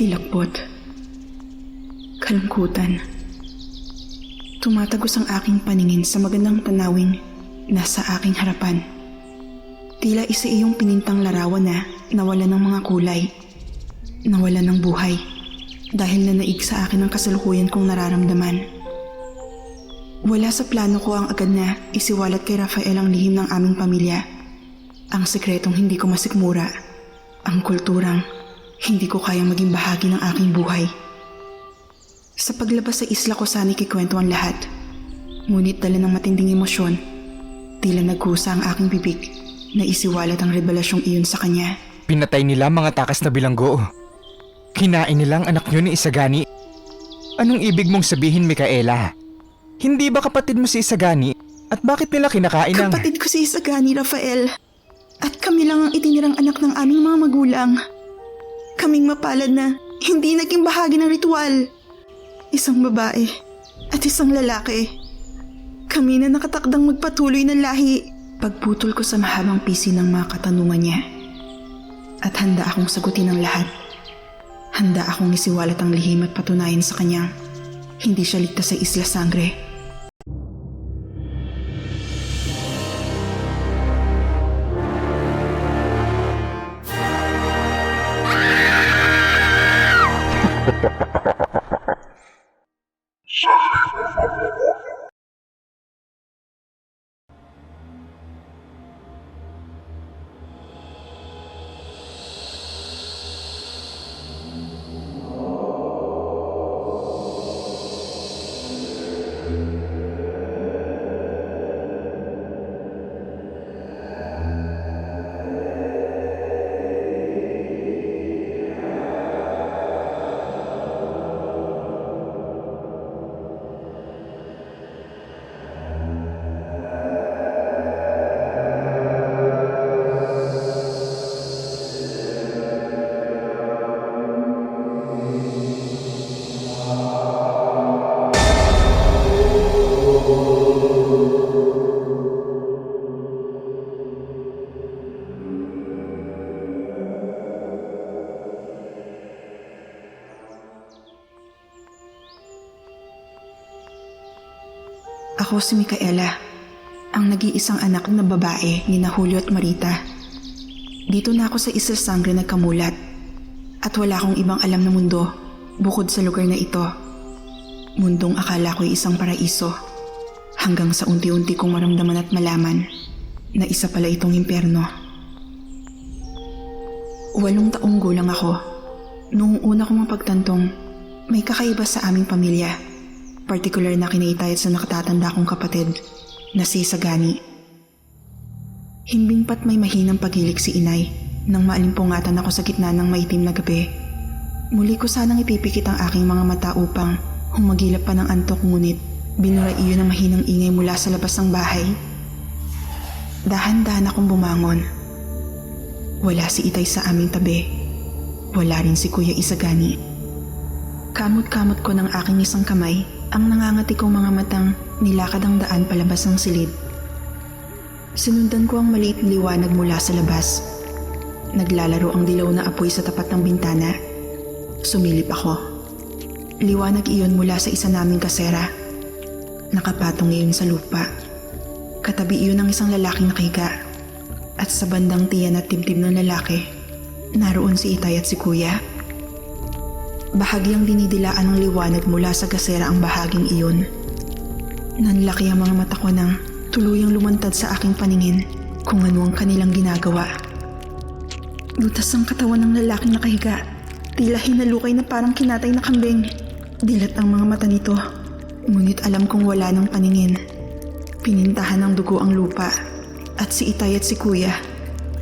Hilakbot. Kalungkutan. Tumatagos ang aking paningin sa magandang tanawing nasa aking harapan. Tila isa iyong pinintang larawan na nawala ng mga kulay, nawala ng buhay, dahil nanaig sa akin ang kasalukuyan kong nararamdaman. Wala sa plano ko ang agad na isiwalat kay Rafael ang lihim ng aming pamilya, ang sekretong hindi ko masikmura, ang kulturang hindi ko kayang maging bahagi ng aking buhay. Sa paglabas sa isla ko sana ikikwento ang lahat, ngunit dala ng matinding emosyon, tila nagkusa ang aking bibig na isiwalat ang revelasyong iyon sa kanya. Pinatay nila mga takas na bilanggo. Kinain nilang anak niyo ni Isagani. Anong ibig mong sabihin, Micaela? Hindi ba kapatid mo si Isagani? At bakit nila kinakain ang... Kapatid ko si Isagani, Rafael. At kami lang ang itinirang anak ng aming mga magulang. Kaming mapalad na hindi naging bahagi ng ritual. Isang babae at isang lalaki. Kami na nakatakdang magpatuloy ng lahi. Pagputol ko sa mahabang pisi ng mga katanungan niya. At handa akong sagutin ang lahat. Handa akong isiwalat ang lihim at patunayan sa kanyang hindi siya ligtas sa Isla Sangre. Ako si Micaela, ang nag-iisang anak na babae ni Julio at Marita. Dito na ako sa Isla Sangre nagkamulat at wala akong ibang alam na mundo bukod sa lugar na ito. Mundong akala ko'y isang paraiso hanggang sa unti-unti kong maramdaman at malaman na isa pala itong impyerno. 8 taong gulang ako noong una kong mapagtantong may kakaiba sa aming pamilya. Partikular na kinaitayat sa nakatatanda kong kapatid na si Isagani. Himbing pat may mahinang paghilig si inay nang maalimpungatan ako sa gitna ng maitim na gabi. Muli ko sanang ipipikit ang aking mga mata upang humagilap pa ng antok, ngunit binura iyon ng mahinang ingay mula sa labas ng bahay. Dahan-dahan akong bumangon. Wala si Itay sa aming tabi. Wala rin si Kuya Isagani. Kamot-kamot ko ng aking isang kamay ang nangangati kong mga matang nilakad ang daan palabas ng silid. Sinundan ko ang maliit na liwanag mula sa labas. Naglalaro ang dilaw na apoy sa tapat ng bintana. Sumilip ako. Liwanag iyon mula sa isa naming kasera. Nakapatong iyon sa lupa. Katabi iyon ng isang lalaking nakahiga. At sa bandang tiyan at timtim ng lalaki, naroon si Itay at si Kuya. Bahagyang dinidilaan ng liwanag mula sa gasera ang bahaging iyon. Nanlaki ang mga mata ko nang tuluyang lumantad sa aking paningin kung ano ang kanilang ginagawa. Butas ang katawan ng lalaking nakahiga, tila hinalukay na parang kinatay na kambing. Dilat ang mga mata nito, ngunit alam kong wala ng paningin. Pinintahan ng dugo ang lupa, at si Itay at si Kuya,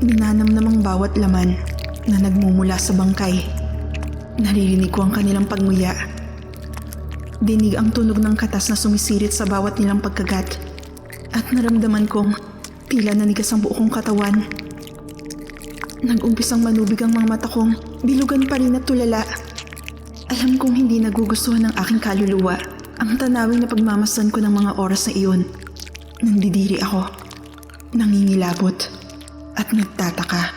ninanamnamang bawat laman na nagmumula sa bangkay. Naririnig ko ang kanilang pagmuya. Dinig ang tunog ng katas na sumisirit sa bawat nilang pagkagat. At naramdaman kong tila nanigas ang buo kong katawan. Nag-umpisang manubig ang mga mata kong bilugan pa rin at tulala. Alam kong hindi nagugustuhan ng aking kaluluwa ang tanawing na pagmamasdan ko ng mga oras na iyon. Nandidiri ako, nangingilabot, at nagtataka.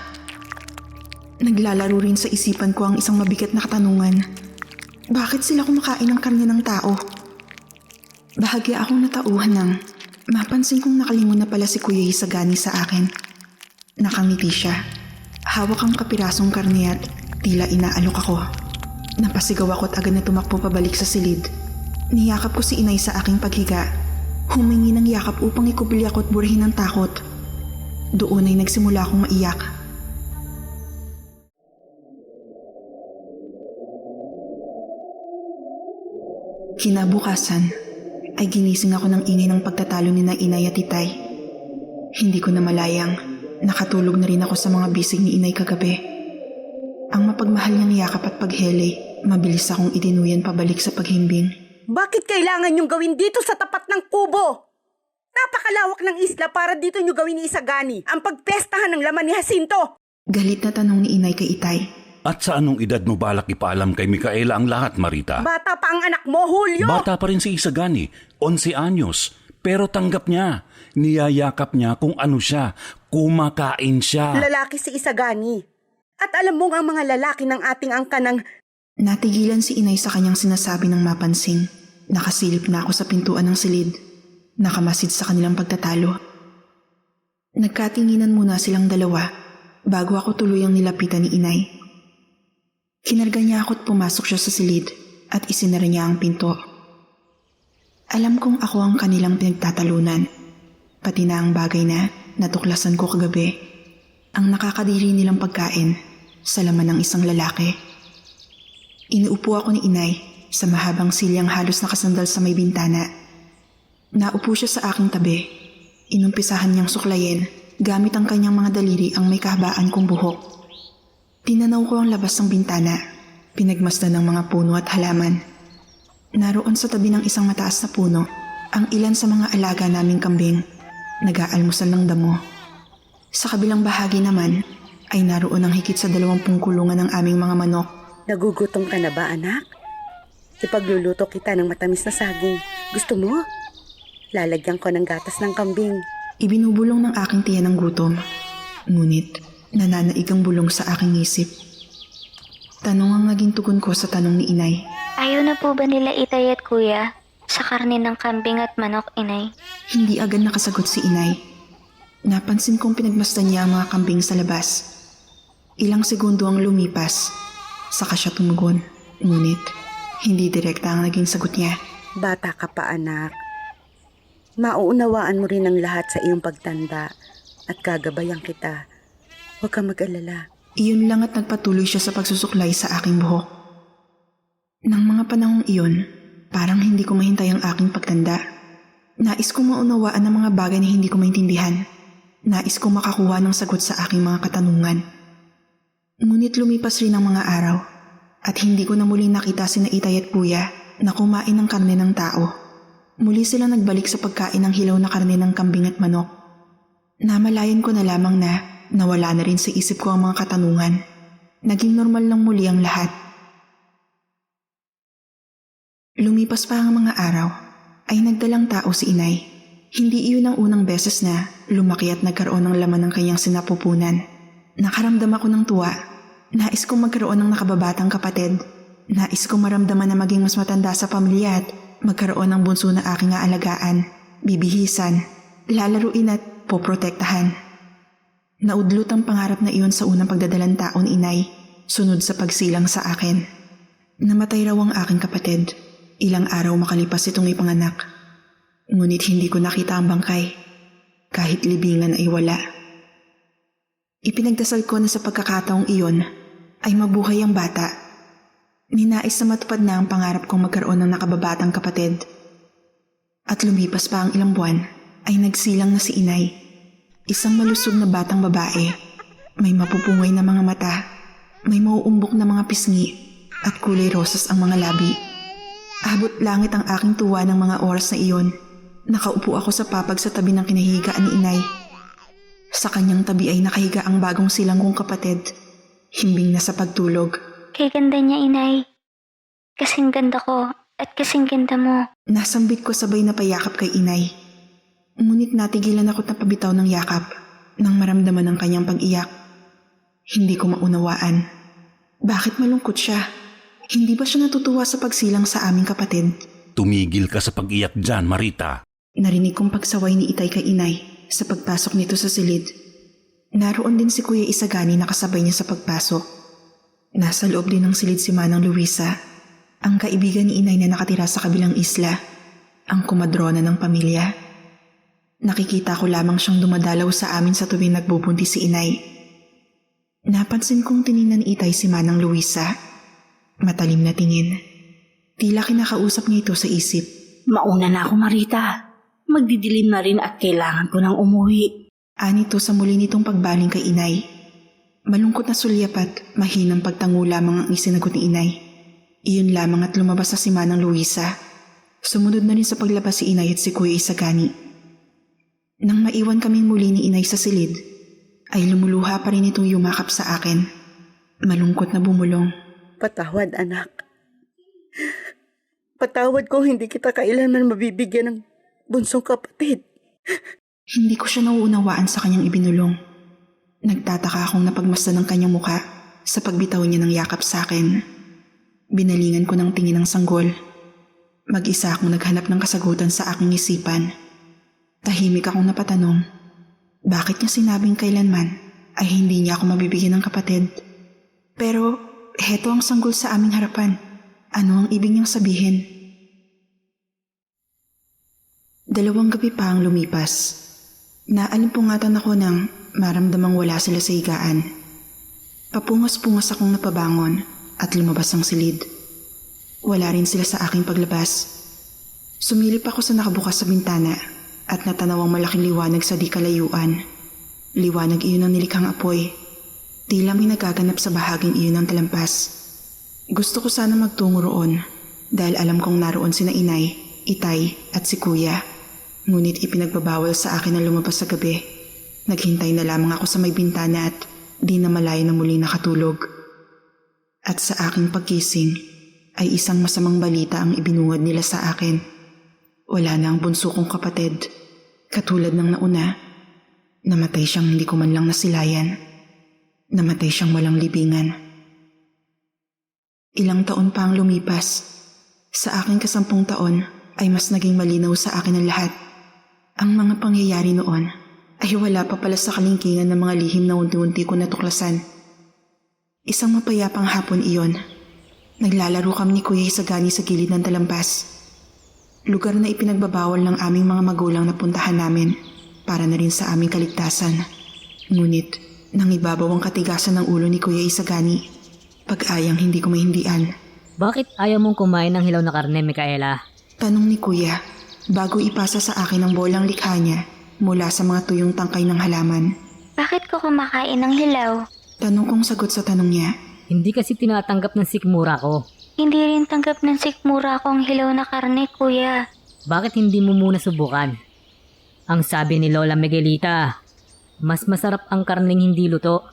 Naglalaro rin sa isipan ko ang isang mabigat na katanungan. Bakit sila kumakain ng karne ng tao? Bahagya akong natauhan nang mapansin kong nakalingon na pala si Kuya Isagani sa akin. Nakangiti siya. Hawak ang kapirasong karne at tila inaalok ako. Napasigaw ako at agad na tumakbo pabalik sa silid. Niyakap ko si inay sa aking paghiga. Humingi ng yakap upang ikubli ako at burahin ng takot. Doon ay nagsimula akong maiyak. Kinabukasan ay ginising ako ng ingay ng pagtatalo ni na inay at itay. Hindi ko na malayang nakatulog na rin ako sa mga bisig ni inay kagabi. Ang mapagmahal niyang yakap at paghele, mabilis akong idinuyan pabalik sa paghimbing. Bakit kailangan niyong gawin dito sa tapat ng kubo? Napakalawak ng isla para dito niyo gawin ni Isagani ang pagpestahan ng laman ni Jacinto. Galit na tanong ni inay kay itay. At sa anong edad mo balak ipaalam kay Micaela ang lahat, Marita? Bata pa ang anak mo, Julio. Bata pa rin si Isagani, 11 anyos. Pero tanggap niya. Niyayakap niya kung ano siya. Kumakain siya. Lalaki si Isagani. At alam mo ang mga lalaki ng ating angka ng... Natigilan si inay sa kanyang sinasabi ng mapansing. Nakasilip na ako sa pintuan ng silid. Nakamasid sa kanilang pagtatalo. Nagkatinginan muna silang dalawa bago ako tuluyang nilapitan ni inay. Kinarga niya ako at pumasok siya sa silid at isinara niya ang pinto. Alam kong ako ang kanilang pinagtatalunan, pati na ang bagay na natuklasan ko kagabi, ang nakakadiri nilang pagkain sa laman ng isang lalaki. Inuupo ako ni inay sa mahabang silyang halos nakasandal sa may bintana. Naupo siya sa aking tabi. Inumpisahan niyang suklayin gamit ang kanyang mga daliri ang may kahabaan kong buhok. Tinanaw ko ang labas ng bintana, pinagmasdan ng mga puno at halaman. Naroon sa tabi ng isang mataas na puno, ang ilan sa mga alaga naming kambing, nag-aalmusal ng damo. Sa kabilang bahagi naman, ay naroon ang higit sa 20 kulungan ng aming mga manok. Nagugutom ka na ba, anak? Ipagluluto kita ng matamis na saging. Gusto mo? Lalagyan ko ng gatas ng kambing. Ibinubulong ng aking tiyan ng gutom. Ngunit, nananaig ang bulong sa aking isip. Tanong ang naging tugon ko sa tanong ni inay. Ayaw na po ba nila itay at kuya sa karne ng kambing at manok, inay? Hindi agad nakasagot si inay. Napansin kong pinagmasdan niya ang mga kambing sa labas. Ilang segundo ang lumipas, saka siya tumugon. Ngunit, hindi direkta ang naging sagot niya. Bata ka pa, anak. Mauunawaan mo rin ang lahat sa iyong pagtanda at gagabayan kita. Huwag kang mag-alala. Iyon lang at nagpatuloy siya sa pagsusuklay sa aking buhok. Nang mga panahong iyon, parang hindi ko mahintay ang aking pagtanda. Nais kong maunawaan ang mga bagay na hindi ko maintindihan. Nais kong makakuha ng sagot sa aking mga katanungan. Ngunit lumipas rin ang mga araw at hindi ko na muling nakita sina itay at kuya na kumain ng karne ng tao. Muli silang nagbalik sa pagkain ng hilaw na karne ng kambing at manok. Namalayan ko na lamang na nawala na rin sa isip ko ang mga katanungan. Naging normal lang muli ang lahat. Lumipas pa ang mga araw, ay nagdalang tao si inay. Hindi iyon ang unang beses na lumaki at nagkaroon ng laman ng kanyang sinapupunan. Nakaramdam ako ng tuwa. Nais kong magkaroon ng nakababatang kapatid. Nais kong maramdaman na maging mas matanda sa pamilya at magkaroon ng bunso na aking aalagaan, bibihisan, lalaruin at poprotektahan. Naudlot ang pangarap na iyon sa unang pagdadalang taon inay, sunod sa pagsilang sa akin. Namatay raw ang aking kapatid. Ilang araw makalipas itong ipanganak. Ngunit hindi ko nakita ang bangkay. Kahit libingan ay wala. Ipinagdasal ko na sa pagkakataong iyon ay mabuhay ang bata. Ninais na matupad na ang pangarap kong magkaroon ng nakababatang kapatid. At lumipas pa ang ilang buwan ay nagsilang na si inay. Isang malusog na batang babae. May mapupungay na mga mata. May mauumbok na mga pisngi at kulay rosas ang mga labi. Abot langit ang aking tuwa ng mga oras na iyon. Nakaupo ako sa papag sa tabi ng kinahigaan ni inay. Sa kanyang tabi ay nakahiga ang bagong silang kong kapatid. Himbing na sa pagtulog. Kay ganda niya, inay. Kasing ganda ko at kasing ganda mo. Nasambit ko sabay na payakap kay inay. Ngunit natigilan ako't napabitaw ng yakap nang maramdaman ang kanyang pag-iyak. Hindi ko maunawaan. Bakit malungkot siya? Hindi ba siya natutuwa sa pagsilang sa aming kapatid? Tumigil ka sa pag-iyak dyan, Marita. Narinig kong pagsaway ni Itay kay Inay sa pagpasok nito sa silid. Naroon din si Kuya Isagani na kasabay niya sa pagpasok. Nasa loob din ng silid si Manang Luisa, ang kaibigan ni Inay na nakatira sa kabilang isla, ang kumadrona ng pamilya. Nakikita ko lamang siyang dumadalaw sa amin sa tuwing nagbubuntis si Inay. Napansin kong tiningnan ni Itay si Manang Luisa. Matalim na tingin. Tila kinakausap niya ito sa isip. Mauna na ako, Marita. Magdidilim na rin at kailangan ko nang umuwi. Anito sa muli nitong pagbaling kay Inay. Malungkot na sulyap at mahinang pagtango lamang ang isinagot ni Inay. Iyon lamang at lumabas na si Manang Luisa. Sumunod na rin sa paglabas si Inay at si Kuya Isagani. Nang maiwan kaming muli ni Inay sa silid, ay lumuluha pa rin itong yumakap sa akin. Malungkot na bumulong. Patawad, anak. Patawad ko hindi kita kailanman mabibigyan ng bunsong kapatid. Hindi ko siya nauunawaan sa kanyang ibinulong. Nagtataka akong napagmasdan ng kanyang muka sa pagbitaw niya ng yakap sa akin. Binalingan ko ng tingin ng sanggol. Mag-isa akong naghanap ng kasagutan sa aking isipan. Tahimik akong napatanong. Bakit niya sinabing kailanman ay hindi niya ako mabibigyan ng kapatid? Pero heto ang sanggol sa aming harapan. Ano ang ibig niyang sabihin? 2 gabi pa ang lumipas. Naalimpungatan ako nang maramdamang wala sila sa higaan. Papungas-pungas akong napabangon at lumabas ang silid. Wala rin sila sa aking paglabas. Sumilip ako sa nakabukas sa bintana at natanaw ang malaking liwanag sa di kalayuan. Liwanag iyon ng nilikhang apoy. Tila may nagaganap sa bahaging iyon ng talampas. Gusto ko sana magtungo roon dahil alam kong naroon sina Inay, Itay at si Kuya. Ngunit ipinagbabawal sa akin na lumabas sa gabi. Naghintay na lamang ako sa may bintana at di na malayo na muling nakatulog. At sa aking pagkising ay isang masamang balita ang ibinungad nila sa akin. Wala na ang bunso kong kapatid. Katulad ng nauna, namatay siyang hindi ko man lang nasilayan. Namatay siyang walang libingan. Ilang taon pa ang lumipas. Sa aking 10 taon ay mas naging malinaw sa akin ang lahat. Ang mga pangyayari noon ay wala pa pala sa kalingkingan ng mga lihim na unti-unti ko natuklasan. Isang mapayapang hapon iyon. Naglalaro kami ni Kuya Isagani sa gilid ng talampas. Lugar na ipinagbabawal ng aming mga magulang na puntahan namin para na rin sa aming kaligtasan. Ngunit nangibabaw ang katigasan ng ulo ni Kuya Isagani. Pag-ayang hindi ko mahindian. Bakit ayaw mong kumain ng hilaw na karne, Micaela? Tanong ni Kuya bago ipasa sa akin ang bolang likha niya mula sa mga tuyong tangkay ng halaman. Bakit ko kumakain ng hilaw? Tanong kong sagot sa tanong niya. Hindi kasi tinatanggap ng sikmura ko. Hindi rin tanggap ng sikmura ko ang hilaw na karne, Kuya. Bakit hindi mo muna subukan? Ang sabi ni Lola Miguelita, mas masarap ang karneng hindi luto.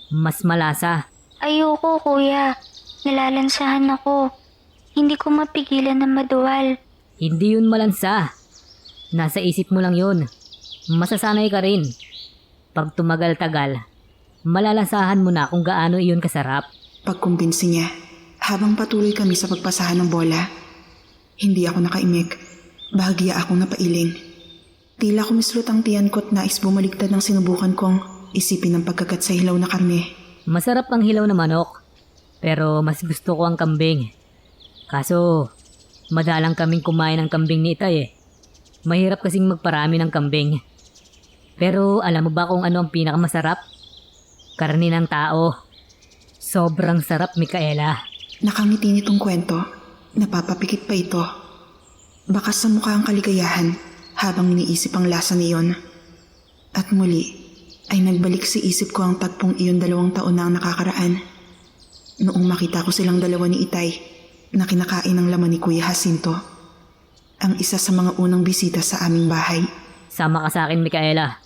Mas malasa. Ayoko, Kuya. Nalalansahan ako. Hindi ko mapigilan na maduwal. Hindi yun malansa. Nasa isip mo lang yun. Masasanay ka rin. Pag tumagal-tagal, malalasahan mo na kung gaano iyon kasarap. Pagkumbinsi niya, habang patuloy kami sa pagpasahan ng bola, hindi ako nakaimik. Bahagya akong napailing. Tila kumislot ang tiyan ko't nais bumaligtad ng sinubukan kong isipin ang pagkagat sa hilaw na karne. Masarap ang hilaw na manok, pero mas gusto ko ang kambing. Kaso, madalang kaming kumain ng kambing ni Itay eh. Mahirap kasing magparami ng kambing. Pero alam mo ba kung ano ang pinakamasarap? Karne ng tao. Sobrang sarap, Micaela. Nakangiti nitong kwento. Napapapikit pa ito. Bakas sa mukha ang kaligayahan habang iniisip ang lasa niyon. At muli ay nagbalik sa isip ko ang tagpong iyon 2 taon na ang nakakaraan. Noong makita ko silang dalawa ni Itay na kinakain ng laman ni Kuya Jacinto. Ang isa sa mga unang bisita sa aming bahay. Sama ka sa akin, Micaela.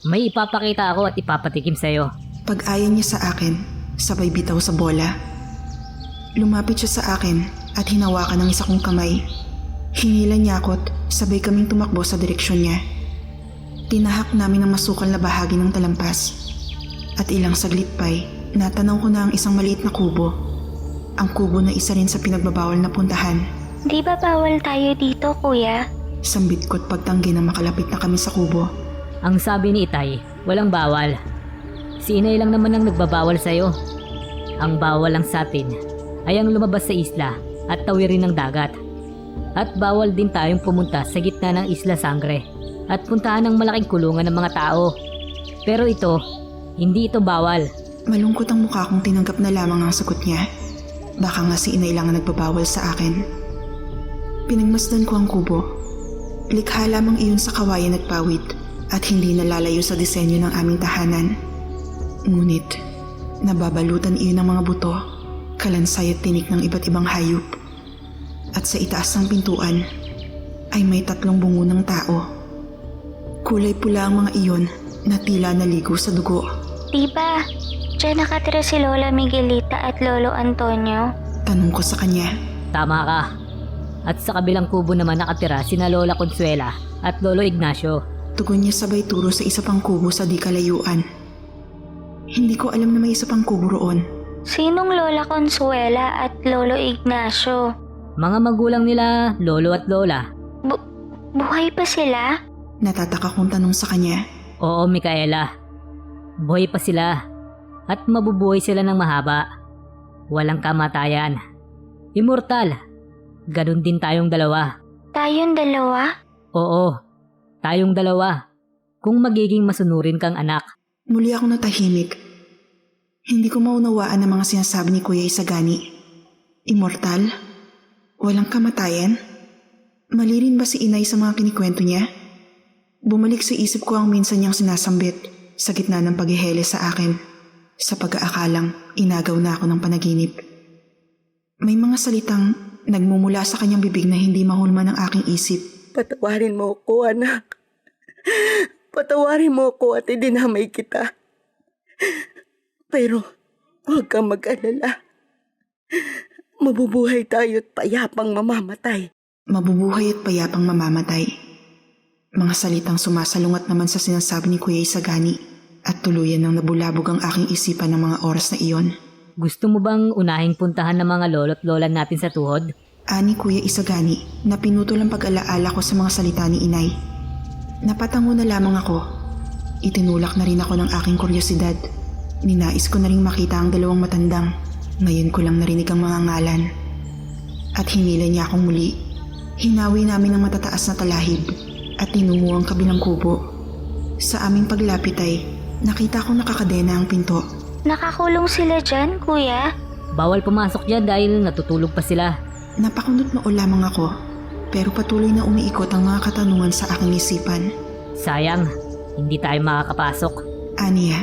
May ipapakita ako at ipapatikim sa'yo. Pag-aya niya sa akin, sabay bitaw sa bola. Lumapit siya sa akin at hinawakan ng isa kong kamay. Hinila niya ako't sabay kaming tumakbo sa direksyon niya. Tinahak namin ang masukal na bahagi ng talampas. At ilang saglit pa'y natanaw ko na ang isang maliit na kubo. Ang kubo na isa rin sa pinagbabawal na puntahan. Di ba bawal tayo dito, kuya? Sambit ko't pagtanggi na makalapit na kami sa kubo. Ang sabi ni Itay, walang bawal. Si Inay lang naman ang nagbabawal sa'yo. Ang bawal lang sa atin ay ang lumabas sa isla at tawirin ng dagat. At bawal din tayong pumunta sa gitna ng Isla Sangre at puntahan ng malaking kulungan ng mga tao. Pero ito, hindi ito bawal. Malungkot ang mukha kong tinanggap na lamang ang sagot niya. Baka nga si Inay lang ang nagbabawal sa akin. Pinagmasdan ko ang kubo. Likha lamang iyon sa kawayan at pawid at hindi nalalayo sa disenyo ng aming tahanan. Ngunit, nababalutan iyon ng mga buto, kalansay at tinik ng iba't ibang hayop. At sa itaas ng pintuan ay may 3 bungo ng tao. Kulay pula ang mga iyon na tila naligo sa dugo. Diba, dyan nakatira si Lola Miguelita at Lolo Antonio? Tanong ko sa kanya. Tama ka. At sa kabilang kubo naman nakatira sina Lola Consuela at Lolo Ignacio. Tugon niya sabay turo sa isa pang kubo sa di kalayuan. Hindi ko alam na may isa pang kubo roon. Sinong Lola Consuela at Lolo Ignacio? Mga magulang nila, Lolo at Lola. Buhay pa sila? Natataka kong tanong sa kanya. Oo, Micaela. Buhay pa sila. At mabubuhay sila ng mahaba. Walang kamatayan. Immortal. Ganon din tayong dalawa. Tayong dalawa? Oo, tayong dalawa. Kung magiging masunurin kang anak. Muli ako natahimik. Hindi ko maunawaan ang mga sinasabi ni Kuya Isagani. Immortal? Walang kamatayan? Mali rin ba si Inay sa mga kinikwento niya? Bumalik sa isip ko ang minsan niyang sinasambit sa gitna ng paghihele sa akin. Sa pag-aakalang inagaw na ako ng panaginip. May mga salitang nagmumula sa kanyang bibig na hindi mahulma ng aking isip. Patawarin mo ko, anak. Patawarin mo ko at idinamay kita. Pero huwag kang mag-alala. Mabubuhay tayo at payapang mamamatay. Mabubuhay at payapang mamamatay. Mga salitang sumasalungat naman sa sinasabi ni Kuya Isagani at tuluyan nang nabulabog ang aking isipan ng mga oras na iyon. Gusto mo bang unahing puntahan ng mga lolo't lola natin sa tuhod? Ani Kuya Isagani na pinutol ang pag-alaala ko sa mga salita ni Inay. Napatango na lamang ako. Itinulak na rin ako ng aking kuryosidad. Ninais ko na rin makita ang dalawang matandang. Ngayon ko lang narinig ang mga ngalan. At hinila niya akong muli. Hinawi namin ang matataas na talahib at tinungo ang kabilang kubo. Sa aming paglapit ay nakita kong nakakadena ang pinto. Nakakulong sila dyan, kuya? Bawal pumasok dyan dahil natutulog pa sila. Napakunot noo lamang ako, pero patuloy na umiikot ang mga katanungan sa aking isipan. Sayang, hindi tayo makakapasok. Aniya,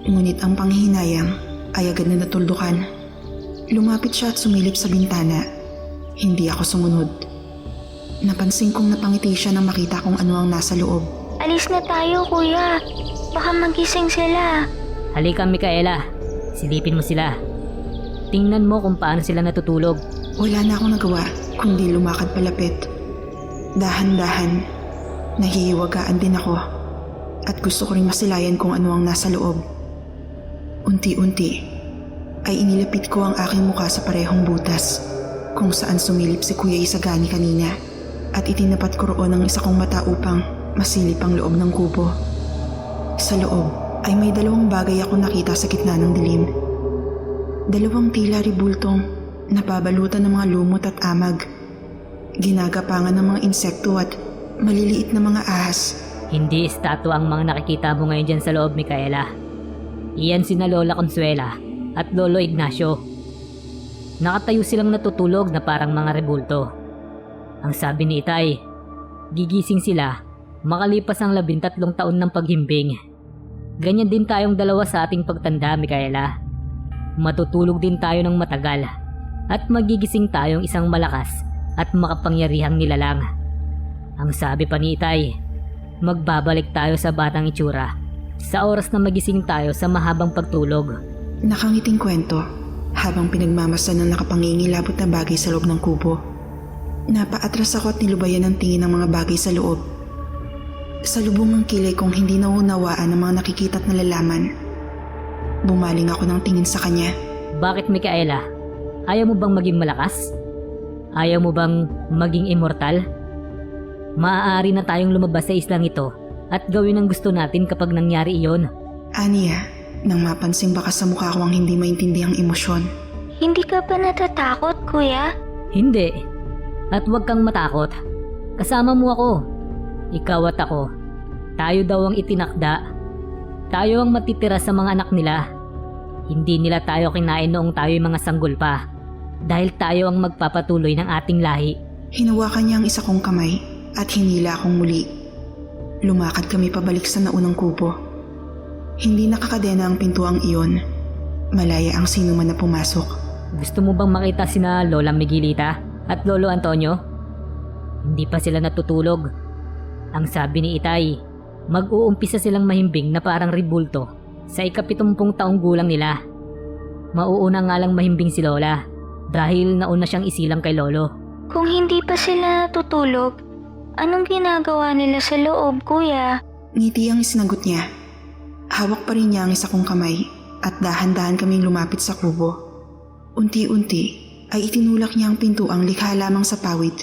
ngunit ang panghihinayang ay agad na natuldukan. Lumapit siya at sumilip sa bintana. Hindi ako sumunod. Napansin kong napangiti siya nang makita kung ano ang nasa loob. Alis na tayo, kuya. Baka magising sila. Halika, Micaela. Silipin mo sila. Tingnan mo kung paano sila natutulog. Wala na akong nagawa kundi lumakad palapit. Dahan-dahan, nahihiwagaan din ako at gusto ko rin masilayan kung ano ang nasa loob. Unti-unti ay inilapit ko ang aking muka sa parehong butas kung saan sumilip si Kuya Isagani kanina at itinapat ko roon ang isa kong mata upang masilip ang loob ng kubo. Sa loob ay may dalawang bagay ako nakita sa gitna ng dilim. Dalawang tila ribultong nababalutan ng mga lumot at amag. Ginagapangan ng mga insekto at maliliit na mga ahas. Hindi estatwa ang mga nakikita mo ngayon dyan sa loob, Micaela. Iyan sina Lola Consuela at Lolo Ignacio. Nakatayo silang natutulog na parang mga rebulto. Ang sabi ni Itay, gigising sila makalipas ang 13 taon ng paghimbing. Ganyan din tayong dalawa sa ating pagtanda, Micaela. Matutulog din tayo ng matagal at magigising tayong isang malakas at makapangyarihang nilalang. Ang sabi pa ni Itay, magbabalik tayo sa batang itsura sa oras na magising tayo sa mahabang pagtulog. Nakangiting kwento habang pinagmamasan ng nakapangingilabot na bagay sa loob ng kubo. Napaatras ako at nilubayan ang tingin ng mga bagay sa loob. Sa lubong ng kilay kong hindi nauunawaan ang mga nakikita at nalalaman. Bumaling ako ng tingin sa kanya. Bakit, Micaela? Ayaw mo bang maging malakas? Ayaw mo bang maging immortal? Maaari na tayong lumabas sa islang ito at gawin ang gusto natin kapag nangyari iyon. Aniya, nang mapansin baka sa mukha ko ang hindi maintindihang emosyon. Hindi ka ba natatakot, kuya? Hindi. At huwag kang matakot. Kasama mo ako. Ikaw at ako. Tayo daw ang itinakda. Tayo ang matitira sa mga anak nila. Hindi nila tayo kinain noong tayo'y mga sanggol pa. Dahil tayo ang magpapatuloy ng ating lahi. Hinawakan niya ang isa kong kamay at hinila akong muli. Lumakad kami pabalik sa naunang kubo. Hindi nakakadena ang pintuang iyon. Malaya ang sino man na pumasok. Gusto mo bang makita sina Lola Miguelita at Lolo Antonio? Hindi pa sila natutulog. Ang sabi ni Itay, mag-uumpisa silang mahimbing na parang ribulto sa 70 taong gulang nila. Mauuna nga lang mahimbing si Lola dahil nauna siyang isilang kay Lolo. Kung hindi pa sila natutulog, anong ginagawa nila sa loob, kuya? Ngiti ang sinagot niya. Hawak pa rin niya ang isa kong kamay at dahan-dahan kaming lumapit sa kubo. Unti-unti ay itinulak niya ang pintuang likha lamang sa pawid.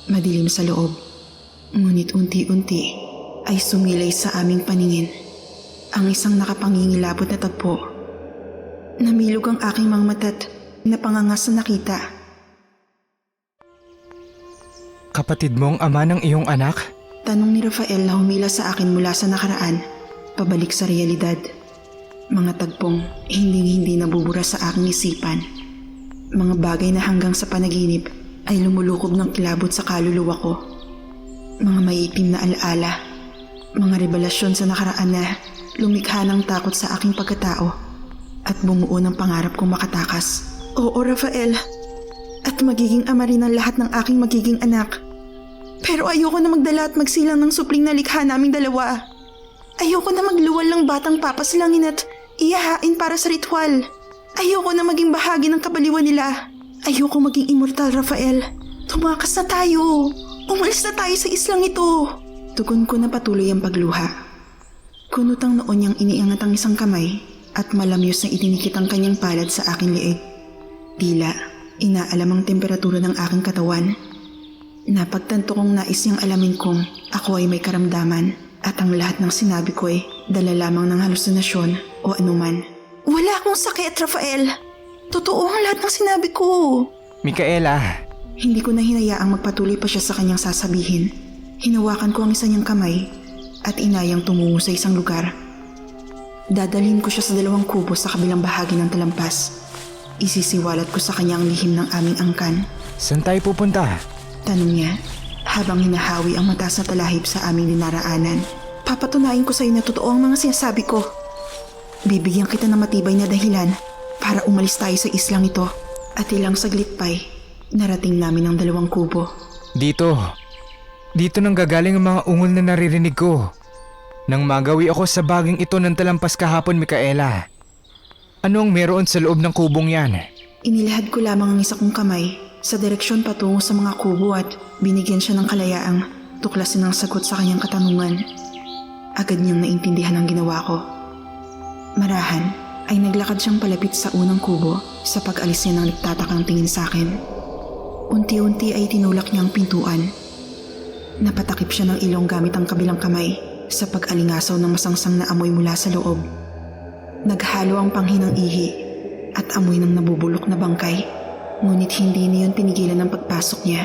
Madilim sa loob, ngunit unti-unti ay sumilay sa aming paningin ang isang nakapangingilabot na tagpo. Namilog ang aking mga mata't napangangas na nakita. Kapatid mo ang ama ng iyong anak? Tanong ni Rafael na humila sa akin mula sa nakaraan, pabalik sa realidad. Mga tagpong hindi nabubura sa aking isipan. Mga bagay na hanggang sa panaginip ay lumulukob ng kilabot sa kaluluwa ko. Mga maitim na alaala. Mga revelasyon sa nakaraan na lumikha ng takot sa aking pagkatao at bumuo ng pangarap kong makatakas. Oo, Rafael. At magiging ama rin ang lahat ng aking magiging anak. Pero ayoko na magdala at magsilang ng supling na likha naming dalawa. Ayoko na magluwal ng batang papaslangin at iyahain para sa ritual. Ayoko na maging bahagi ng kabaliwan nila. Ayoko maging immortal, Rafael. Tumakas na tayo. Umalis na tayo sa islang ito. Tugon ko na patuloy ang pagluha. Kunutang noon niyang iniangat ang isang kamay at malamyos na itinikit ang kanyang palad sa aking liig. Tila, inaalam ang temperatura ng aking katawan. Napagtanto kong nais niyang alamin kung ako ay may karamdaman at ang lahat ng sinabi ko ay dala lamang ng halusinasyon o anuman. Wala akong sakit, Rafael. Totoo ang lahat ng sinabi ko. Micaela, Hindi ko na hinayaang magpatuloy pa siya sa kanyang sasabihin. Hinawakan ko ang isa niyang kamay at inayang tumungo sa isang lugar. Dadalhin ko siya sa 2 kubo sa kabilang bahagi ng talampas. Isisiwalat ko sa kanya ang lihim ng aming angkan. saan tayo pupunta? Tanong niya habang hinahawi ang mataas na talahib sa aming dinaraanan. Papatunayan ko sa iyo na totoo ang mga sinasabi ko. Bibigyan kita ng matibay na dahilan para umalis tayo sa islang ito. At ilang saglit pa'y narating namin ang 2 kubo. Dito nang gagaling ang mga ungol na naririnig ko. Nang magawi ako sa baging ito ng talampas kahapon, Micaela. Anong meron sa loob ng kubong yan? Inilahad ko lamang ang isa kong kamay sa direksyon patungo sa mga kubo at binigyan siya ng kalayaang tuklasin ang sagot sa kanyang katanungan. Agad niyang naintindihan ang ginawa ko. Marahan ay naglakad siyang palapit sa unang kubo sa pag-alis niya ng nagtatakang tingin sa akin. Unti-unti ay tinulak niya ang pintuan. Napatakip siya ng ilong gamit ang kabilang kamay sa pag-alingasaw ng masangsang na amoy mula sa loob. Naghalo ang panghinang ihi at amoy ng nabubulok na bangkay. Ngunit hindi niyon pinigilan ang pagpasok niya.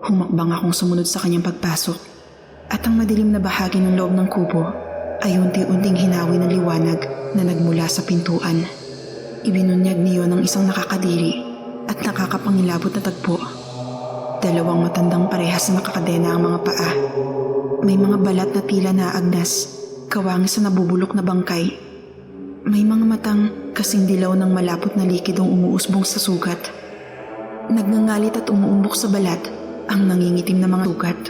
Humakbang akong sumunod sa kanyang pagpasok at ang madilim na bahagi ng loob ng kubo ay unti-unting hinawi ng liwanag na nagmula sa pintuan. Ibinunyag niyon ang isang nakakadiri at nakakapangilabot na tagpo. 2 matandang parehas na nakakadena ang mga paa. May mga balat na tila naagnas, kawangis sa nabubulok na bangkay. May mga matang kasing dilaw ng malapot na likidong umuusbong sa sugat. Nagngangalit at umuumbok sa balat ang nangingitim na mga sugat.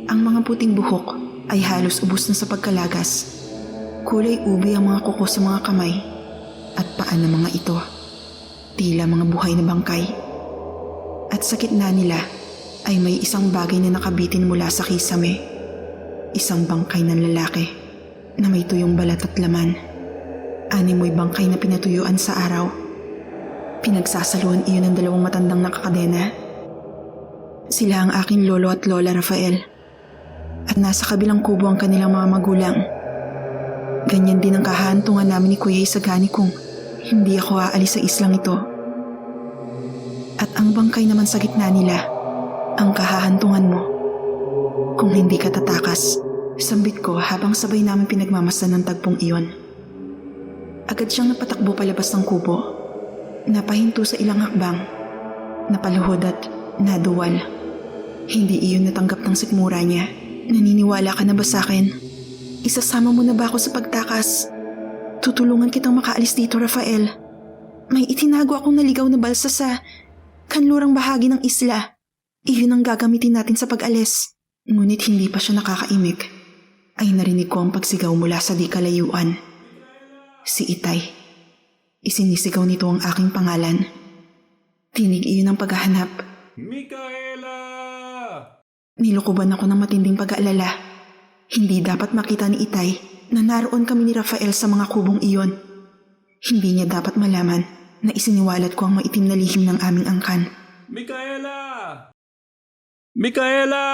Ang mga puting buhok ay halos ubos na sa pagkalagas. Kulay ubi ang mga kuko sa mga kamay at paa ng mga ito. Tila mga buhay na bangkay. At sa gitna nila ay may isang bagay na nakabitin mula sa kisame. Isang bangkay ng lalaki na may tuyong balat at laman. Animoy bangkay na pinatuyuan sa araw. Pinagsasaluhan iyon ng dalawang matandang nakakadena. Sila ang aking lolo at lola Rafael. At nasa kabilang kubo ang kanilang mga magulang. Ganyan din ang kahantungan namin ni Kuya Isagani kung hindi ako aalis sa islang ito. At ang bangkay naman sa gitna nila, ang kahahantungan mo. Kung hindi ka tatakas, sambit ko habang sabay namin pinagmamasdan ng tagpong iyon. Agad siyang napatakbo palabas ng kubo. Napahinto sa ilang hakbang, napaluhod at naduwal. Hindi iyon natanggap ng sikmura niya. Naniniwala ka na ba sa akin? Isasama mo na ba ako sa pagtakas? Tutulungan kitang makaalis dito, Rafael. May itinago akong naligaw na balsa sa kanlurang bahagi ng isla. Iyon ang gagamitin natin sa pag-alis. Ngunit hindi pa siya nakakaimik. Ay narinig ko ang pagsigaw mula sa di kalayuan. Si Itay. Isinisigaw nito ang aking pangalan. Tinig iyon ang paghahanap. Micaela! Nilukuban ako ng matinding pag-aalala. Hindi dapat makita ni Itay na naroon kami ni Rafael sa mga kubong iyon. Hindi niya dapat malaman na isiniwalat ko ang maitim na lihim ng aming angkan. Micaela! Micaela!